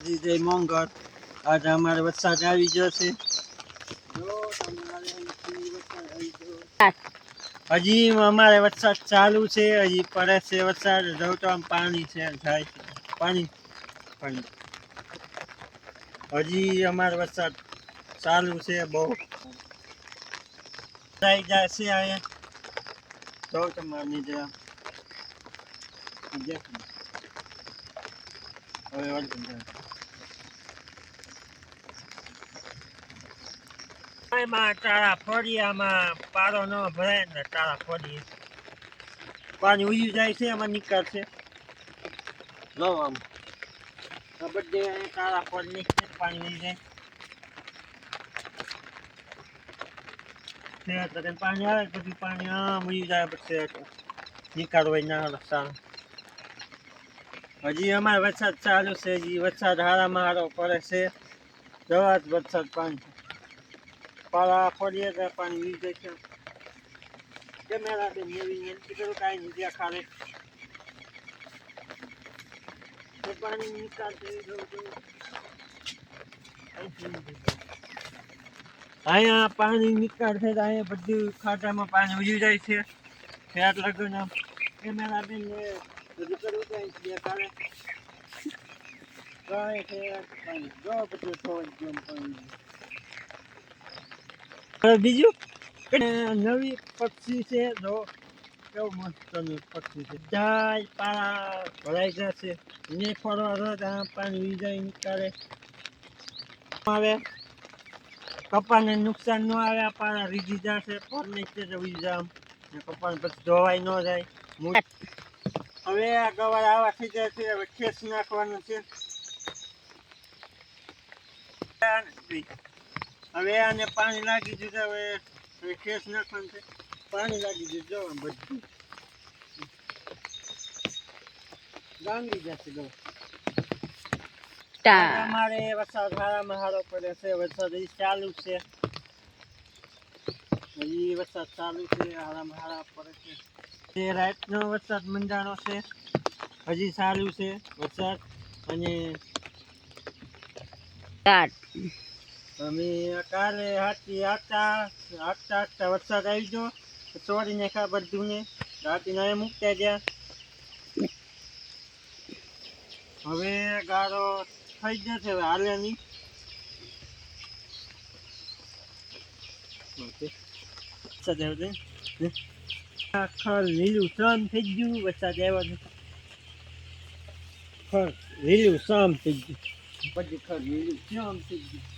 જય મોંઘર આજે અમારે વરસાદ આવી ગયો છે હજી અમારે વરસાદ ચાલુ છે હજી પડે છે વરસાદ જવું તો આમ પાણી છે થાય છે પાણી હજી અમારે વરસાદ ચાલુ છે બહુ થઈ જાય છે અહીંયા તો તમારે નીચે હવે એમાં તારા ફળિયામાં પારો ન ભરાય ને તારા ફળી પાણી ઉયું જાય છે એમાં નીકળશે લો આમ બધે તારા ફળ નીકળે પાણી ઉઈ જાય પાણી આવે પછી પાણી આમ ઉયું જાય પછી નીકળવાય ના રસ્તા હજી અમારે વરસાદ ચાલુ છે હજી વરસાદ હારામાં હારો પડે છે જવા જ વરસાદ પાણી પાળા ફરીએ તો પાણી વી જાય છે કેમેરા બેન એવી વિનંતી કરું કાંઈ નહીં દેખાડે પાણી નીકળતું અહીંયા પાણી નીકળશે તો અહીંયા બધું ખાટામાં પાણી ઉડી જાય છે ફેટ લગન કેમેરા બેન બધું કરવું કાંઈ દેખાડે બીજું નવી પક્ષી છે જો કેવું મસ્ત પક્ષી છે જાય પાળા ભરાઈ જશે ને ફરવા પાણી વીજાઈ નીકળે આવે કપાને નુકસાન ન આવે પાળા રીઝી જશે ફર નીચે જવી જામ કપાને પછી ધોવાઈ ન જાય હવે આ ગવાર આવા થઈ જાય છે હવે ખેસ નાખવાનું છે હવે આને પાણી લાગી દીધું હવે ખેસ નાખવાનું છે પાણી લાગી દીધું જવાનું બધું ગાંગી જશે ગો અમારે વરસાદ હારામાં હારો પડે છે વરસાદ હજી ચાલુ છે હજી વરસાદ ચાલુ છે હારામાં હારા પડે છે તે રાતનો વરસાદ મંડાણો છે હજી ચાલુ છે વરસાદ અને અમે કાલે હાથતા વરસાદ આવી ગયો ચોરીને ખા બધું ને રાતીને મૂકતા ગયા હવે ગાળો થઈ જશે હવે હાલે નહીં વરસાદ આવ્યો ખર લીલું સમ થઈ ગયું વરસાદ આવ્યો ખર લીલું સમ થઈ ગયું પછી ખર લીલું સમ થઈ ગયું